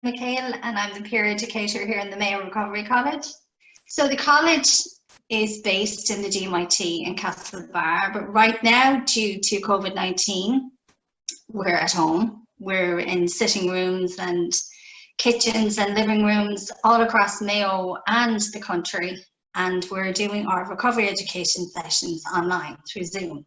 McHale, and I'm the peer educator here in the Mayo Recovery College. So the college is based in the GMIT in Castlebar, but right now, due to COVID-19, we're at home. We're in sitting rooms and kitchens and living rooms all across Mayo and the country, and we're doing our recovery education sessions online through Zoom.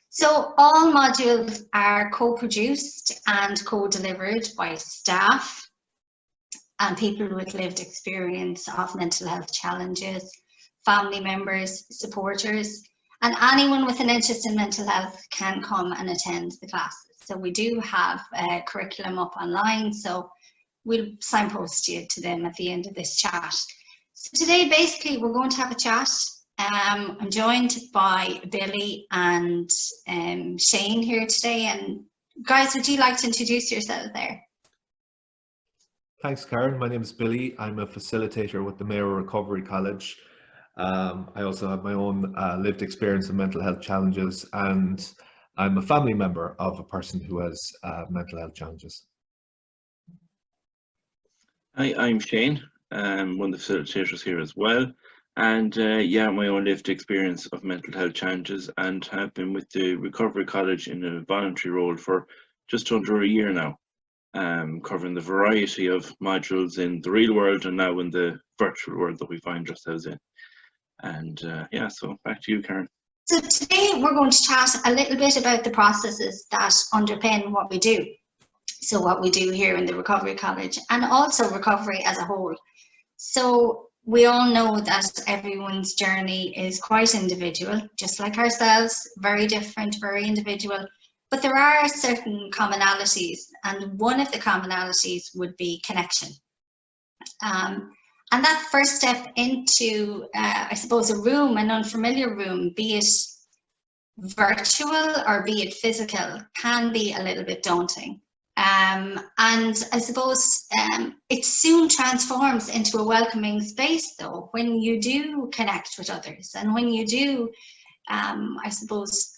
So all modules are co-produced and co-delivered by staff and people with lived experience of mental health challenges, family members, supporters, and anyone with an interest in mental health can come and attend the classes. So we do have a curriculum up online, so we'll signpost you to them at the end of this chat. So today, basically, we're going to have a chat. I'm joined by Billy and Shane here today. And guys, would you like to introduce yourselves there? Thanks, Karen. My name is Billy. I'm a facilitator with the Mayo Recovery College. I also have my own lived experience in mental health challenges, and I'm a family member of a person who has mental health challenges. Hi, I'm Shane. I'm one of the facilitators here as well. And yeah, my own lived experience of mental health challenges, and have been with the Recovery College in a voluntary role for just under a year now, covering the variety of modules in the real world and now in the virtual world that we find ourselves in. And yeah, so back to you, Karen. So today we're going to chat a little bit about the processes that underpin what we do. So what we do here in the Recovery College, and also recovery as a whole. So we all know that everyone's journey is quite individual, just like ourselves, very different, very individual. But there are certain commonalities, and one of the commonalities would be connection. And that first step into, I suppose, a room, an unfamiliar room, be it virtual or be it physical, can be a little bit daunting. And I suppose it soon transforms into a welcoming space, though, when you do connect with others, and when you do, I suppose,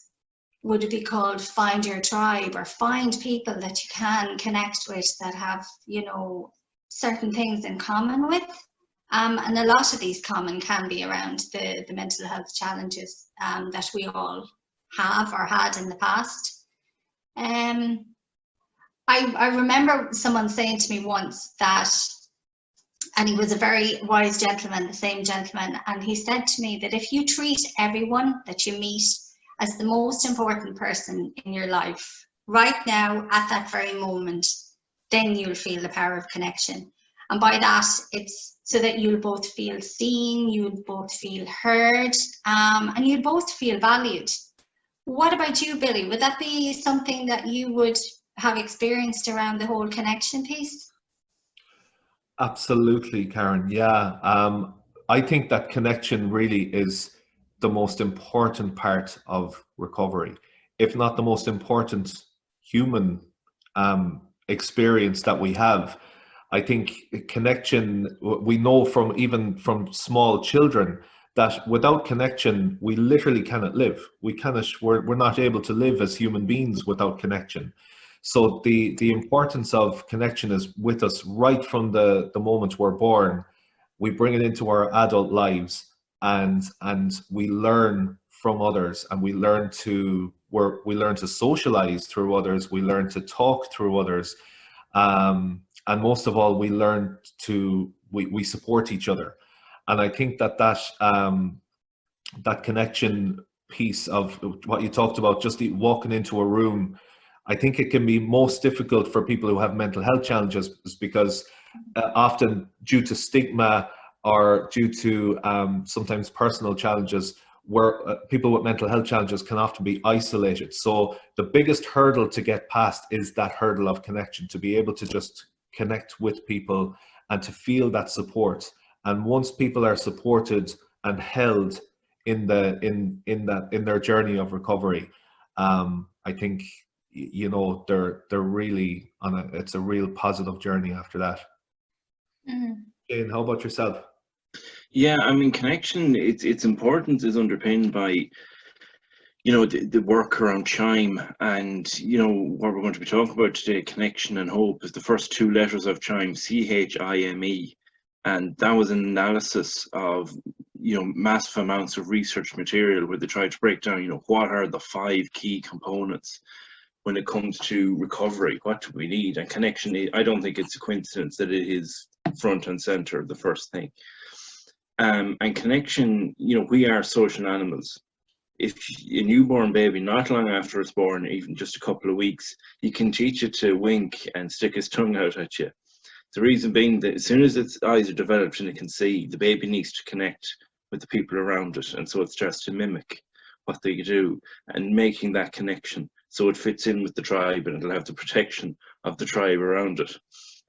would it be called find your tribe, or find people that you can connect with that have, you know, certain things in common with. And a lot of these common can be around the mental health challenges that we all have or had in the past. I remember someone saying to me once that, and he was a very wise gentleman, the same gentleman, and he said to me that if you treat everyone that you meet as the most important person in your life, right now, at that very moment, then you'll feel the power of connection. And by that, it's so that you'll both feel seen, you'll both feel heard, and you'll both feel valued. What about you, Billy? Would that be something that you would have experienced around the whole connection piece? Absolutely, Karen. Yeah, I think that connection really is the most important part of recovery, if not the most important human experience that we have. I think connection, we know from even from small children that without connection, we literally cannot live. We're not able to live as human beings without connection. So the importance of connection is with us right from the moment we're born. We bring it into our adult lives, and we learn from others, and we learn to socialize through others. We learn to talk through others, and most of all, we learn to we support each other. And I think that connection piece of what you talked about, just walking into a room, I think it can be most difficult for people who have mental health challenges, because often due to stigma or due to sometimes personal challenges, where people with mental health challenges can often be isolated. So the biggest hurdle to get past is that hurdle of connection, to be able to just connect with people and to feel that support. And once people are supported and held in their journey of recovery, I think, you know, they're really on it's a real positive journey after that. Jane, how about yourself? Yeah, I mean, connection, its importance is underpinned by, you know, the work around Chime, and, you know, what we're going to be talking about today, connection and hope, is the first two letters of Chime, CHIME. And that was an analysis of, you know, massive amounts of research material where they tried to break down, you know, what are the 5 key components when it comes to recovery. What do we need? And connection, I don't think it's a coincidence that it is front and center, the first thing. And connection, you know, we are social animals. If a newborn baby, not long after it's born, even just a couple of weeks, you can teach it to wink and stick its tongue out at you. The reason being that as soon as its eyes are developed and it can see, the baby needs to connect with the people around it. And so it starts to mimic what they do and making that connection so it fits in with the tribe and it'll have the protection of the tribe around it.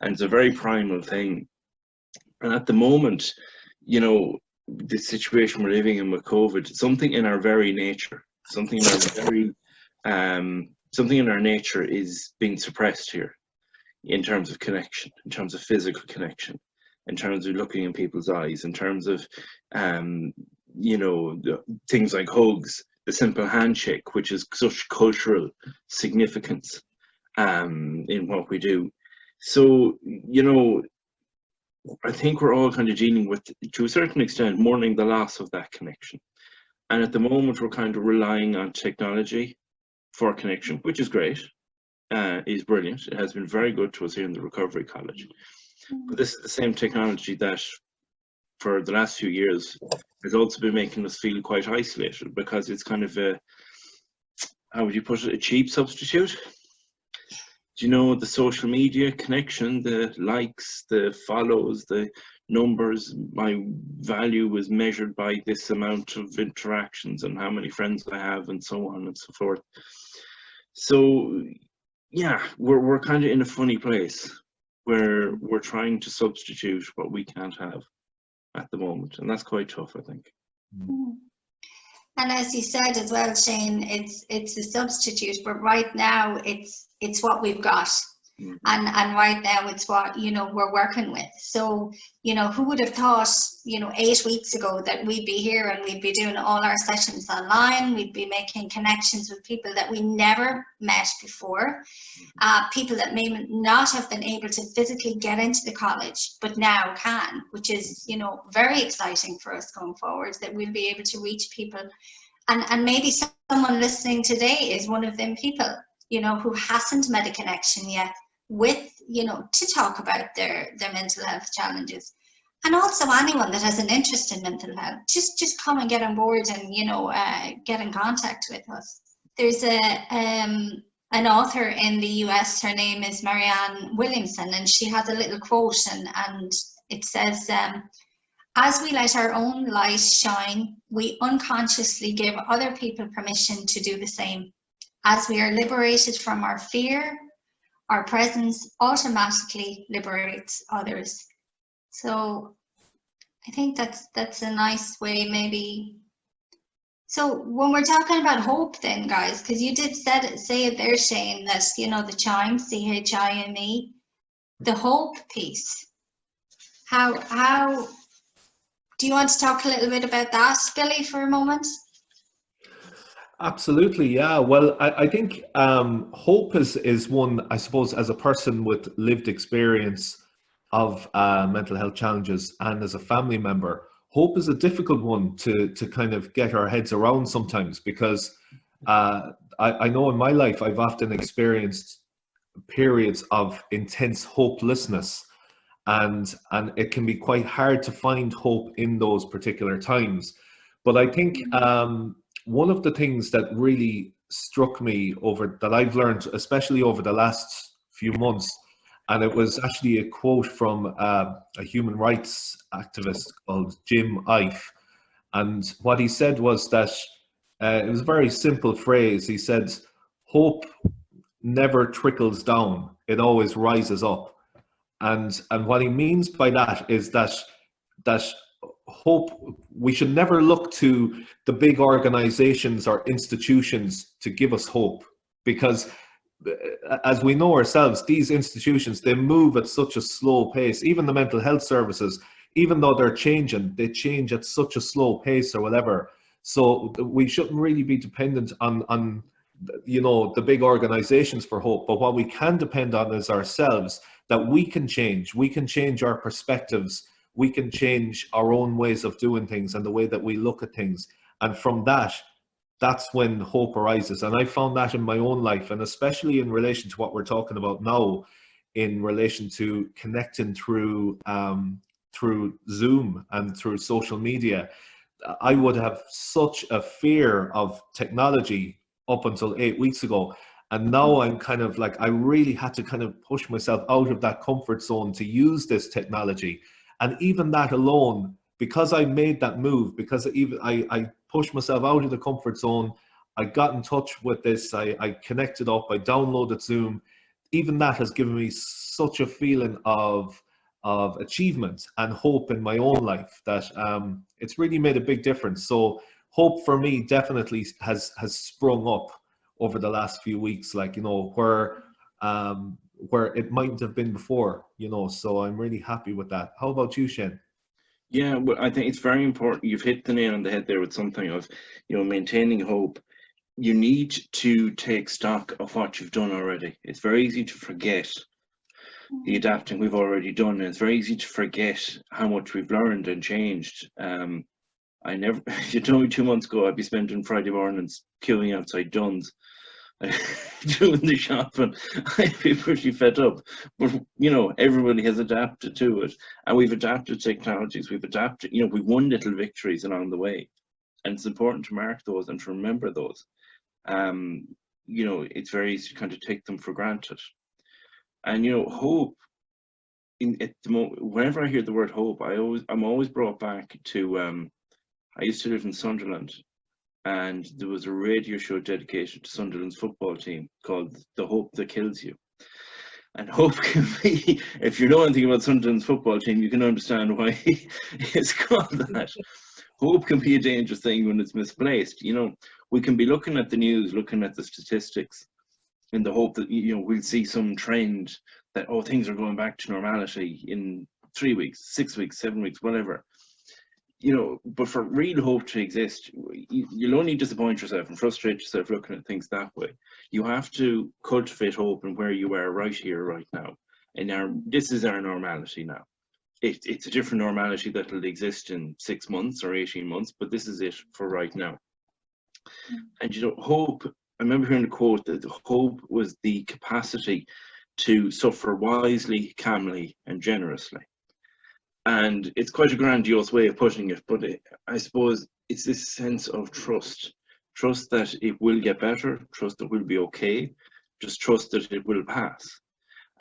And it's a very primal thing. And at the moment, you know, the situation we're living in with COVID, something in our very nature, something in our nature is being suppressed here in terms of connection, in terms of physical connection, in terms of looking in people's eyes, in terms of, you know, things like hugs, the simple handshake, which is such cultural significance in what we do. So, you know, I think we're all kind of dealing with, to a certain extent, mourning the loss of that connection. And at the moment, we're kind of relying on technology for connection, which is great, is brilliant. It has been very good to us here in the Recovery College. But this is the same technology that, for the last few years, has also been making us feel quite isolated, because it's kind of a, how would you put it, a cheap substitute? You know, the social media connection, the likes, the follows, the numbers, my value was measured by this amount of interactions and how many friends I have and so on and so forth. So yeah, we're kind of in a funny place where we're trying to substitute what we can't have at the moment, and that's quite tough, I think. And as you said as well, Shane, it's a substitute, but right now it's what we've got. Mm-hmm. And right now it's what, you know, we're working with. So, you know, who would have thought, you know, 8 weeks ago that we'd be here and we'd be doing all our sessions online, we'd be making connections with people that we never met before, people that may not have been able to physically get into the college, but now can, which is, you know, very exciting for us going forward, that we'll be able to reach people. And maybe someone listening today is one of them people, you know, who hasn't made a connection yet with, you know, to talk about their mental health challenges. And also anyone that has an interest in mental health, just come and get on board and, you know, get in contact with us. There's an author in the US, her name is Marianne Williamson, and she has a little quote, and it says, as we let our own light shine, we unconsciously give other people permission to do the same. As we are liberated from our fear, our presence automatically liberates others. So I think that's a nice way, maybe. So when we're talking about hope then, guys, because you did say it there, Shane, that, you know, the Chime, CHIME, the hope piece. How do you want to talk a little bit about that, Billy, for a moment? Absolutely, yeah. Well, I think hope is one, I suppose, as a person with lived experience of mental health challenges and as a family member, hope is a difficult one to kind of get our heads around sometimes, because I know in my life I've often experienced periods of intense hopelessness, and it can be quite hard to find hope in those particular times. But I think one of the things that really struck me that I've learned, especially over the last few months, and it was actually a quote from a human rights activist called Jim Ive. And what he said was that, it was a very simple phrase. He said, hope never trickles down, it always rises up. And what he means by that is that hope, we should never look to the big organizations or institutions to give us hope, because as we know ourselves, these institutions, they move at such a slow pace. Even the mental health services, even though they're changing, they change at such a slow pace or whatever. So we shouldn't really be dependent on the big organizations for hope, but what we can depend on is ourselves, that we can change our perspectives, we can change our own ways of doing things and the way that we look at things. And from that's when hope arises. And I found that in my own life, and especially in relation to what we're talking about now, in relation to connecting through Zoom and through social media. I would have such a fear of technology up until 8 weeks ago. And now I'm kind of like, I really had to kind of push myself out of that comfort zone to use this technology. And even that alone, because I made that move, because even I pushed myself out of the comfort zone, I got in touch with this, I connected up, I downloaded Zoom. Even that has given me such a feeling of achievement and hope in my own life that it's really made a big difference. So hope for me definitely has sprung up over the last few weeks, like, where it mightn't have been before, so I'm really happy with that. How about you, Shane? Yeah, well, I think it's very important. You've hit the nail on the head there with something of, maintaining hope. You need to take stock of what you've done already. It's very easy to forget the adapting we've already done, and it's very easy to forget how much we've learned and changed. You told me 2 months ago I'd be spending Friday mornings queuing outside Dunn's doing the shopping. I'd be pretty fed up, but everybody has adapted to it, and we've adapted technologies, we've adapted, we've won little victories along the way, and it's important to mark those and to remember those. It's very easy to kind of take them for granted. And hope, at the moment, whenever I hear the word hope, I'm always brought back to I used to live in Sunderland, and there was a radio show dedicated to Sunderland's football team called The Hope That Kills You. And hope can be, if you know anything about Sunderland's football team, you can understand why it's called that. Hope can be a dangerous thing when it's misplaced. We can be looking at the news, looking at the statistics, in the hope that we'll see some trend that, oh, things are going back to normality in 3 weeks, 6 weeks, 7 weeks, whatever. But for real hope to exist, you'll only disappoint yourself and frustrate yourself looking at things that way. You have to cultivate hope in where you are right here, right now. And this is our normality now. It's a different normality that will exist in 6 months or 18 months, but this is it for right now. And hope, I remember hearing a quote that hope was the capacity to suffer wisely, calmly, and generously. And it's quite a grandiose way of putting it, but I suppose it's this sense of trust that it will get better, trust that we'll be okay, just trust that it will pass.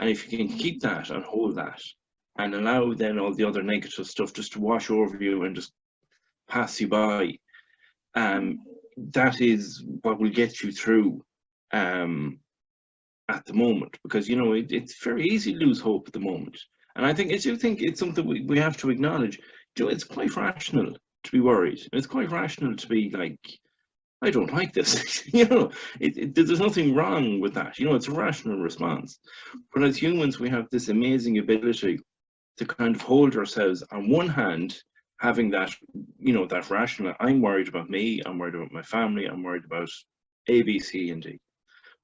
And if you can keep that and hold that and allow then all the other negative stuff just to wash over you and just pass you by, that is what will get you through at the moment, because it's very easy to lose hope at the moment. And I do think it's something we have to acknowledge. It's quite rational to be worried. It's quite rational to be like, I don't like this. There's nothing wrong with that. It's a rational response. But as humans, we have this amazing ability to kind of hold ourselves on one hand, having that, that rational, I'm worried about me, I'm worried about my family, I'm worried about A, B, C, and D.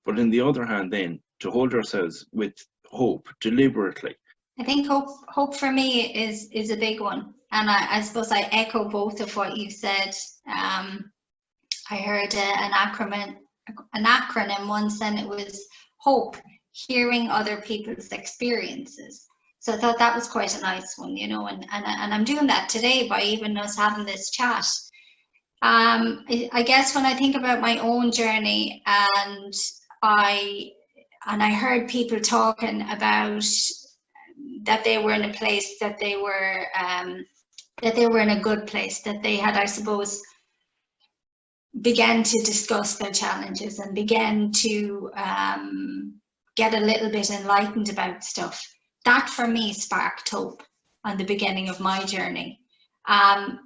But on the other hand, then, to hold ourselves with hope deliberately. I think hope for me is a big one, and I suppose I echo both of what you said. I heard an acronym once, and it was HOPE, hearing other people's experiences. So I thought that was quite a nice one, and I'm doing that today by even us having this chat. I guess when I think about my own journey, and I heard people talking about that they were in a place, that they were in a good place, that they had, I suppose, began to discuss their challenges and began to get a little bit enlightened about stuff. That for me sparked hope on the beginning of my journey.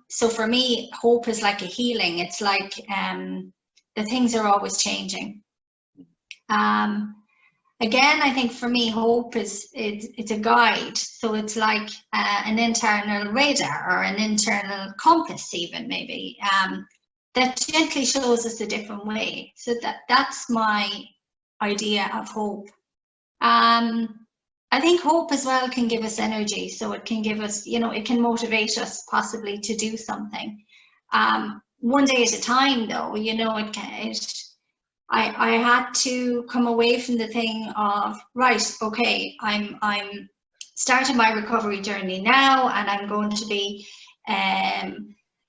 So for me, hope is like a healing. It's like the things are always changing. Again, I think for me, hope it's a guide. So it's like an internal radar or an internal compass, even maybe, that gently shows us a different way. So that's my idea of hope. I think hope as well can give us energy. So it can give us, you know, it can motivate us possibly to do something. One day at a time, though, you know, I had to come away from the thing of, right, okay, I'm starting my recovery journey now, and I'm going to be,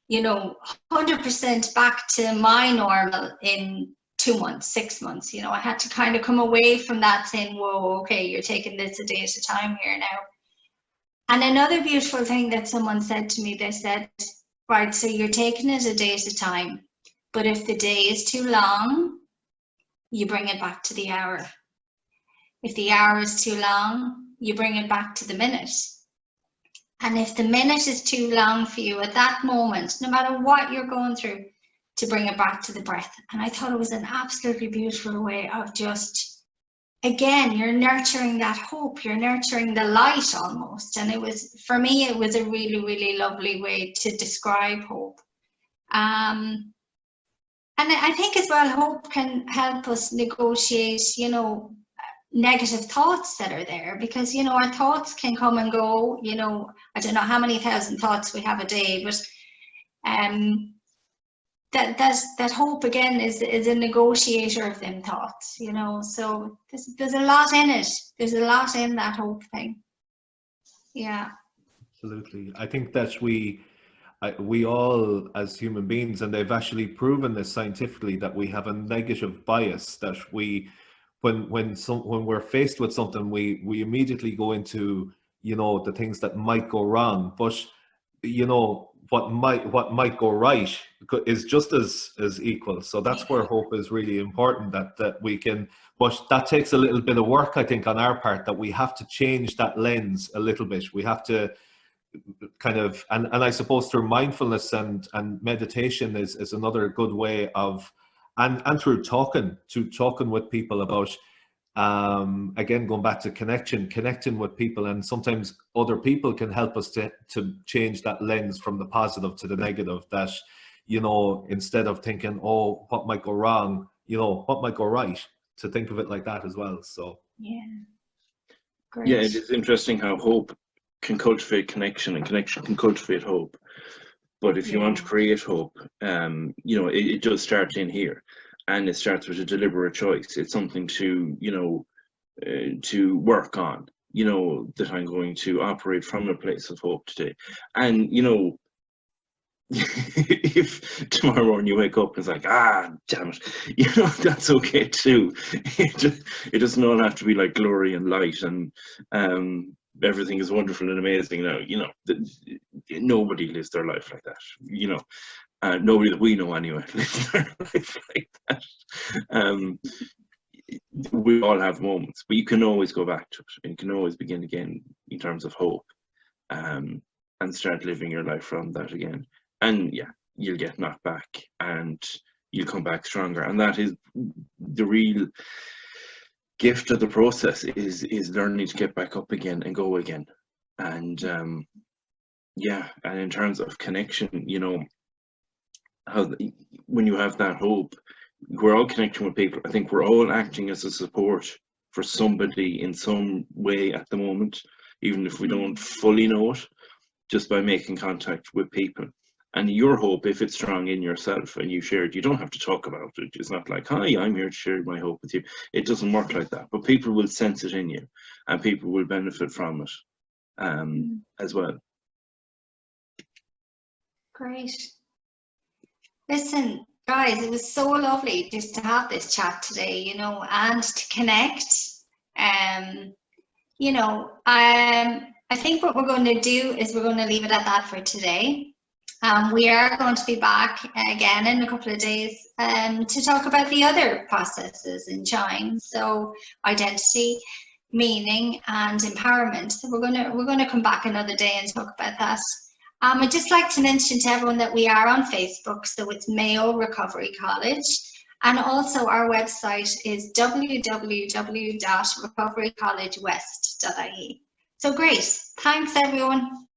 you know, 100% back to my normal in 2 months, 6 months. You know, I had to kind of come away from that saying, whoa, okay, you're taking this a day at a time here now. And another beautiful thing that someone said to me, they said, right, so you're taking it a day at a time, but if the day is too long, you bring it back to the hour. If the hour is too long, you bring it back to the minute. And if the minute is too long for you at that moment, no matter what you're going through, to bring it back to the breath. And I thought it was an absolutely beautiful way of just, again, you're nurturing that hope, you're nurturing the light almost. And it was, for me, it was a really, really lovely way to describe hope. And I think as well, hope can help us negotiate, you know, negative thoughts that are there, because, you know, our thoughts can come and go. You know, I don't know how many thousand thoughts we have a day, but that hope again is a negotiator of them thoughts, you know. So there's a lot in it. There's a lot in that hope thing. Yeah. Absolutely. I think that we all, as human beings, and they've actually proven this scientifically, that we have a negative bias, that we, when we're faced with something, we immediately go into, you know, the things that might go wrong. But, you know, what might go right is just as equal. So that's where hope is really important, that we can, but that takes a little bit of work, I think, on our part, that we have to change that lens a little bit. We have to kind of, and I suppose through mindfulness and meditation is another good way of, and through talking with people about, again, going back to connecting with people, and sometimes other people can help us to change that lens from the positive to the negative, that, you know, instead of thinking, oh, what might go wrong, you know, what might go right, to think of it like that as well. So yeah, great. Yeah, it is interesting how hope can cultivate connection, and connection can cultivate hope. But if you want to create hope, you know, it does start in here. And it starts with a deliberate choice. It's something to, you know, to work on, you know, that I'm going to operate from a place of hope today. And, you know, if tomorrow morning you wake up and it's like, damn it, you know, that's okay too. It doesn't all have to be like glory and light and everything is wonderful and amazing now. You know, nobody lives their life like that, you know. Nobody that we know anyway lives their life like that. We all have moments, but you can always go back to it, and you can always begin again in terms of hope, and start living your life from that again. And yeah, you'll get knocked back and you'll come back stronger. And that is the real gift of the process, is learning to get back up again and go again. And yeah, and in terms of connection, you know, how when you have that hope, we're all connecting with people. I think we're all acting as a support for somebody in some way at the moment, even if we don't fully know it, just by making contact with people. And your hope, if it's strong in yourself and you share it, you don't have to talk about it. It's not like, hi, I'm here to share my hope with you. It doesn't work like that. But people will sense it in you, and people will benefit from it as well. Great. Listen, guys, it was so lovely just to have this chat today, you know, and to connect. You know, I think what we're going to do is we're going to leave it at that for today. We are going to be back again in a couple of days to talk about the other processes in Shine. So identity, meaning, and empowerment. So we're going to come back another day and talk about that. I'd just like to mention to everyone that we are on Facebook, so it's Mayo Recovery College, and also our website is www.recoverycollegewest.ie. So great, thanks everyone.